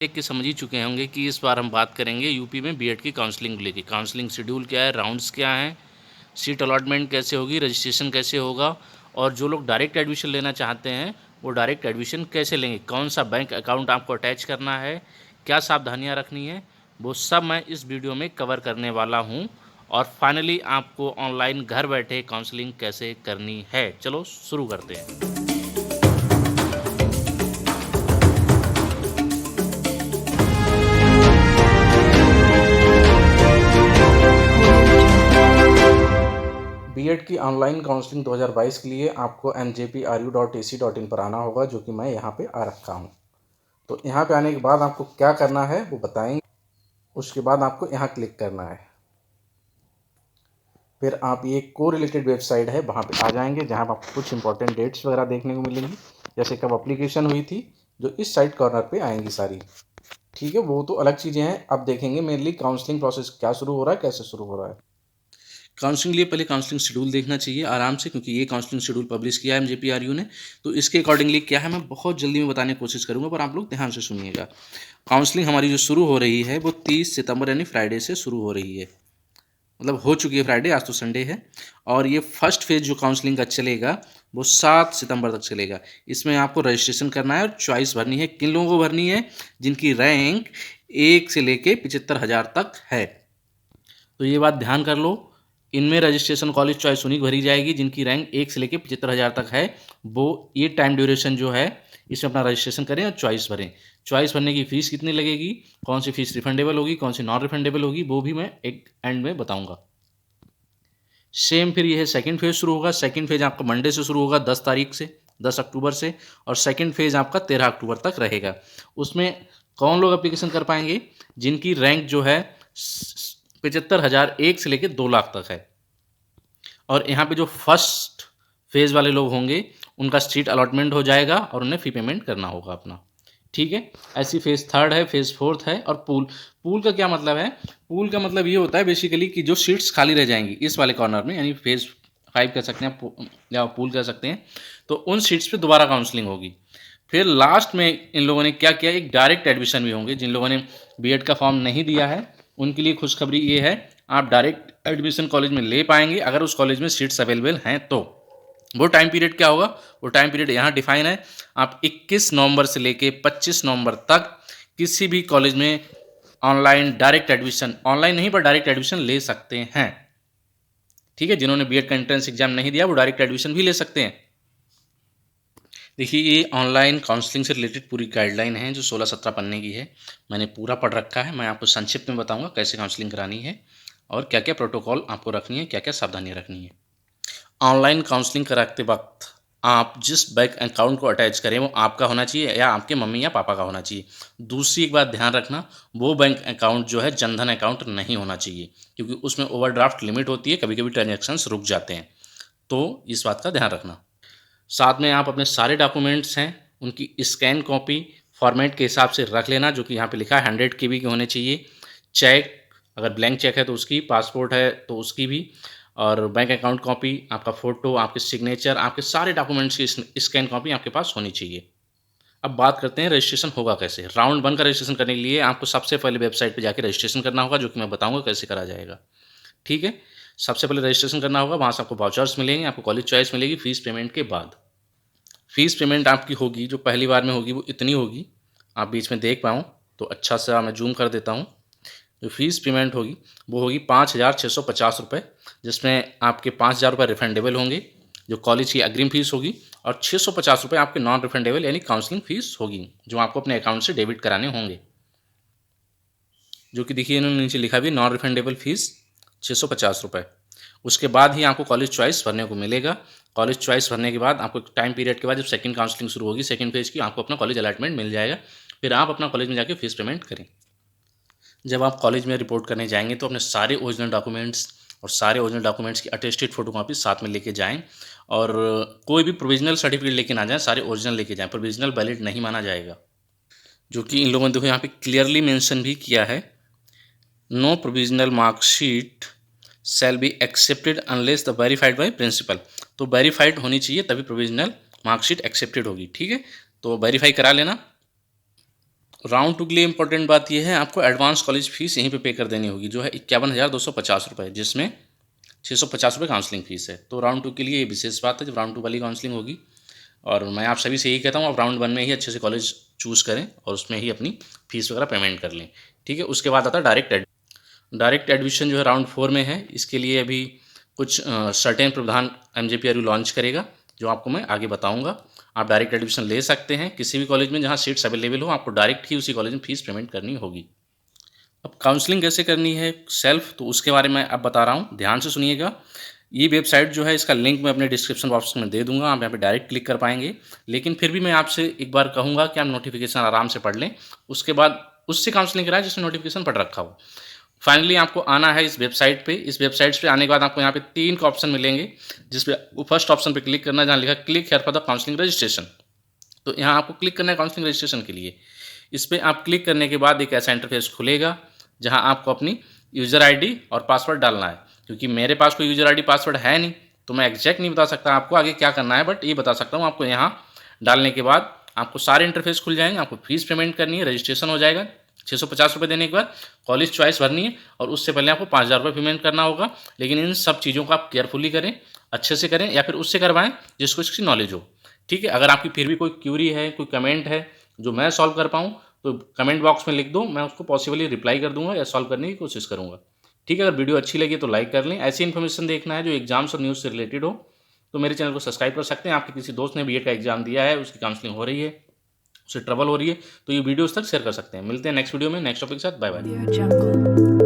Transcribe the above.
देख के समझ ही चुके होंगे कि इस बार हम बात करेंगे यूपी में बीएड की काउंसलिंग को लेके। काउंसलिंग शेड्यूल क्या है, राउंड्स क्या हैं, सीट अलॉटमेंट कैसे होगी, रजिस्ट्रेशन कैसे होगा, और जो लोग डायरेक्ट एडमिशन लेना चाहते हैं वो डायरेक्ट एडमिशन कैसे लेंगे, कौन सा बैंक अकाउंट आपको अटैच करना है, क्या सावधानियाँ रखनी है, वो सब मैं इस वीडियो में कवर करने वाला हूँ। और फाइनली आपको ऑनलाइन घर बैठे काउंसलिंग कैसे करनी है। चलो शुरू करते हैं। बीएड की ऑनलाइन काउंसलिंग 2022 के लिए आपको njpru.ac.in पर आना होगा, जो कि मैं यहाँ पे आ रखा हूँ। तो यहाँ पे आने के बाद आपको क्या करना है वो बताएंगे। उसके बाद आपको यहाँ क्लिक करना है। फिर आप ये को रिलेटेड वेबसाइट है वहाँ पे आ जाएंगे, जहाँ पर आपको कुछ इंपॉर्टेंट डेट्स वगैरह देखने को मिलेंगी, जैसे कब अप्लीकेशन हुई थी, जो इस साइड कॉर्नर पे आएंगी सारी। ठीक है, वो तो अलग चीज़ें हैं। अब देखेंगे मेनली काउंसलिंग प्रोसेस क्या शुरू हो रहा है, कैसे शुरू हो रहा है। काउंसलिंग के लिए पहले काउंसलिंग शेड्यूल देखना चाहिए आराम से, क्योंकि ये काउंसलिंग शेड्यूल पब्लिश किया है एमजेपीआरयू ने। तो इसके अकॉर्डिंगली क्या है, मैं बहुत जल्दी में बताने की कोशिश करूंगा, पर आप लोग ध्यान से सुनिएगा। काउंसलिंग हमारी जो शुरू हो रही है वो 30 सितंबर यानी फ्राइडे से शुरू हो रही है। मतलब हो चुकी है फ्राइडे, आज तो संडे है। और ये फर्स्ट फेज जो काउंसलिंग का चलेगा वो 7 सितंबर तक चलेगा। इसमें आपको रजिस्ट्रेशन करना है और चॉइस भरनी है। किन लोगों को भरनी है? जिनकी रैंक 1 से लेके 75,000 तक है। तो ये बात ध्यान कर लो, इनमें रजिस्ट्रेशन कॉलेज चॉइस उन्हीं को भरी जाएगी जिनकी रैंक 1 से लेकर 75,000 तक है। वो ये टाइम ड्यूरेशन जो है इसमें अपना रजिस्ट्रेशन करें और चॉइस भरें। चॉइस भरने की फ़ीस कितनी लगेगी, कौन सी फ़ीस रिफंडेबल होगी, कौन सी नॉन रिफंडेबल होगी, वो भी मैं एक एंड में बताऊंगा। सेम फिर ये है, सेकंड फेज़ शुरू होगा। सेकंड फेज़ आपका मंडे से शुरू होगा, 10 तारीख से, 10 अक्टूबर से, और सेकंड फेज़ आपका 13 अक्टूबर तक रहेगा। उसमें कौन लोग एप्लीकेशन कर पाएंगे? जिनकी रैंक जो है 75,000 1 से लेकर 2 लाख तक है। और यहाँ पे जो फर्स्ट फेज़ वाले लोग होंगे उनका सीट अलॉटमेंट हो जाएगा और उन्हें फ़ी पेमेंट करना होगा अपना। ठीक है, ऐसी फेज़ थर्ड है, फेज़ फोर्थ है। और पूल पूल का क्या मतलब है? पूल का मतलब ये होता है बेसिकली कि जो सीट्स खाली रह जाएंगी इस वाले कॉर्नर में, यानी फेज़ 5 कह सकते हैं या पूल कह सकते हैं, तो उन सीट्स पे दोबारा काउंसलिंग होगी। फिर लास्ट में इन लोगों ने क्या किया, एक डायरेक्ट एडमिशन भी होंगे। जिन लोगों ने बीएड का फॉर्म नहीं दिया है उनके लिए खुशखबरी ये है, आप डायरेक्ट एडमिशन कॉलेज में ले पाएंगे अगर उस कॉलेज में सीट्स अवेलेबल हैं तो। वो टाइम पीरियड क्या होगा? वो टाइम पीरियड यहाँ डिफाइन है। आप 21 नवंबर से लेके 25 नवंबर तक किसी भी कॉलेज में ऑनलाइन डायरेक्ट एडमिशन, ऑनलाइन नहीं पर डायरेक्ट एडमिशन ले सकते हैं। ठीक है, जिन्होंने बीएड का एंट्रेंस एग्जाम नहीं दिया वो डायरेक्ट एडमिशन भी ले सकते हैं। देखिए, ये ऑनलाइन काउंसलिंग से रिलेटेड पूरी गाइडलाइन है जो 16-17 पन्ने की है। मैंने पूरा पढ़ रखा है। मैं आपको संक्षिप्त में बताऊंगा कैसे काउंसलिंग करानी है और क्या क्या प्रोटोकॉल आपको रखनी है, क्या क्या सावधानियाँ रखनी है। ऑनलाइन काउंसलिंग कराते वक्त आप जिस बैंक अकाउंट को अटैच करें वो आपका होना चाहिए या आपके मम्मी या पापा का होना चाहिए। दूसरी एक बात ध्यान रखना, वो बैंक अकाउंट जो है जनधन अकाउंट नहीं होना चाहिए, क्योंकि उसमें ओवरड्राफ्ट लिमिट होती है, कभी कभी ट्रांजैक्शंस रुक जाते हैं। तो इस बात का ध्यान रखना। साथ में आप अपने सारे डॉक्यूमेंट्स हैं उनकी स्कैन कॉपी फॉर्मेट के हिसाब से रख लेना, जो कि यहाँ पे लिखा है 100 KB के होने चाहिए। चेक, अगर ब्लैंक चेक है तो उसकी, पासपोर्ट है तो उसकी भी, और बैंक अकाउंट कॉपी, आपका फ़ोटो, आपके सिग्नेचर, आपके सारे डॉक्यूमेंट्स की स्कैन कॉपी आपके पास होनी चाहिए। अब बात करते हैं रजिस्ट्रेशन होगा कैसे। राउंड 1 का रजिस्ट्रेशन करने के लिए आपको सबसे पहले वेबसाइट पे जाके रजिस्ट्रेशन करना होगा, जो कि मैं बताऊंगा कैसे करा जाएगा। ठीक है, सबसे पहले रजिस्ट्रेशन करना होगा, वहाँ से आपको वाउचर्स मिलेंगे, आपको कॉलेज चॉइस मिलेगी फीस पेमेंट के बाद। फीस पेमेंट आपकी होगी जो पहली बार में होगी वो इतनी होगी, आप बीच में देख पाऊँ तो अच्छा सा मैं जूम कर देता हूँ। जो फीस पेमेंट होगी वो होगी 5,650 रुपये, जिसमें आपके 5,000 रुपये रिफंडेबल होंगे जो कॉलेज की अग्रिम फीस होगी, और 650 रुपये आपके नॉन रिफंडेबल यानी काउंसलिंग फीस होगी, जो आपको अपने अकाउंट से डेबिट कराने होंगे। जो कि देखिए इन्होंने नीचे लिखा भी, नॉन रिफंडेबल फीस 650 रुपये। उसके बाद ही आपको कॉलेज चॉइस भरने को मिलेगा। कॉलेज चॉइस भरने के बाद आपको टाइम पीरियड के बाद जब सेकंड काउंसलिंग शुरू होगी, सेकंड फेज की, आपको अपना कॉलेज अलॉटमेंट मिल जाएगा। फिर आप अपना कॉलेज में जाके फीस पेमेंट करें। जब आप कॉलेज में रिपोर्ट करने जाएंगे तो अपने सारे ओरिजिनल डॉक्यूमेंट्स और सारे ओरिजिनल डॉक्यूमेंट्स की अटेस्टेड फोटोकॉपी साथ में लेके जाएं, और कोई भी प्रोविजनल सर्टिफिकेट लेके ना जाएं, सारे ओरिजिनल लेके जाएं। प्रोविजनल वैलिड नहीं माना जाएगा, जो कि इन लोगों ने देखो यहाँ पे क्लियरली मेंशन भी किया है, no provisional marksheet shall be accepted unless the verified by principal. तो वेरीफाइड होनी चाहिए तभी प्रोविजनल मार्कशीट एक्सेप्टेड होगी। ठीक है, तो वेरीफाई करा लेना। राउंड टू के लिए इंपॉर्टेंट बात यह है, आपको एडवांस कॉलेज फीस यहीं पे कर देनी होगी, जो है 51,250 रुपये, जिसमें 650 रुपये काउंसलिंग फीस है। तो राउंड टू के लिए ये विशेष बात है, जब राउंड टू वाली काउंसलिंग होगी। और मैं आप सभी से यही कहता हूँ, आप राउंड 1 में ही अच्छे से कॉलेज चूज़ करें और उसमें ही अपनी फीस वगैरह पेमेंट कर लें, ठीक है। उसके बाद आता है डायरेक्ट एडमिशन, जो है राउंड 4 में है। इसके लिए अभी कुछ सर्टेन प्रावधान MJPRU लॉन्च करेगा, जो आपको मैं आगे बताऊंगा। आप डायरेक्ट एडमिशन ले सकते हैं किसी भी कॉलेज में जहां सीट्स अवेलेबल हो, आपको डायरेक्ट ही उसी कॉलेज में फीस पेमेंट करनी होगी। अब काउंसलिंग कैसे करनी है सेल्फ, तो उसके बारे में अब बता रहा हूँ, ध्यान से सुनिएगा। ये वेबसाइट जो है, इसका लिंक मैं अपने डिस्क्रिप्शन बॉक्स में दे दूंगा, आप यहाँ पे डायरेक्ट क्लिक कर पाएंगे। लेकिन फिर भी मैं आपसे एक बार कहूँगा कि आप नोटिफिकेशन आराम से पढ़ लें, उसके बाद उससे काउंसलिंग कराएं जिसने नोटिफिकेशन पढ़ रखा हो। फाइनली आपको आना है इस वेबसाइट पे। इस वेबसाइट पे आने के बाद आपको यहाँ पे 3 का ऑप्शन मिलेंगे, जिसपे फर्स्ट ऑप्शन पे क्लिक करना है जहाँ लिखा click here for the counselling registration. तो यहाँ आपको क्लिक करना है काउंसलिंग रजिस्ट्रेशन के लिए। इस पर आप क्लिक करने के बाद एक ऐसा इंटरफेस खुलेगा जहाँ आपको अपनी यूज़र ID और पासवर्ड डालना है। क्योंकि मेरे पास कोई यूज़र ID पासवर्ड है नहीं, तो मैं एग्जैक्ट नहीं बता सकता आपको आगे क्या करना है, बट ये बता सकता हूँ आपको। यहाँ डालने के बाद आपको सारे इंटरफेस खुल जाएंगे, आपको फीस पेमेंट करनी है, रजिस्ट्रेशन हो जाएगा। 650 रुपये देने के बाद कॉलेज चॉइस भरनी है, और उससे पहले आपको 5,000 रुपये पेमेंट करना होगा। लेकिन इन सब चीज़ों को आप केयरफुली करें, अच्छे से करें, या फिर उससे करवाएं जिसको इसकी नॉलेज हो, ठीक है। अगर आपकी फिर भी कोई क्यूरी है, कोई कमेंट है जो मैं सॉल्व कर पाऊँ, तो कमेंट बॉक्स में लिख दो, मैं उसको पॉसिबली रिप्लाई कर दूंगा या सॉल्व करने की कोशिश करूँगा, ठीक है। अगर वीडियो अच्छी लगी तो लाइक कर लें। ऐसी इन्फॉर्मेशन देखना है जो एग्जाम्स और न्यूज़ से रिलेटेड हो, तो मेरे चैनल को सब्सक्राइब कर सकते हैं। आपके किसी दोस्त ने BEड का एग्जाम दिया है, उसकी काउंसलिंग हो रही है, उसे ट्रबल हो रही है, तो ये वीडियो उस तक शेयर कर सकते हैं। मिलते हैं नेक्स्ट वीडियो में नेक्स्ट टॉपिक के साथ। Bye bye.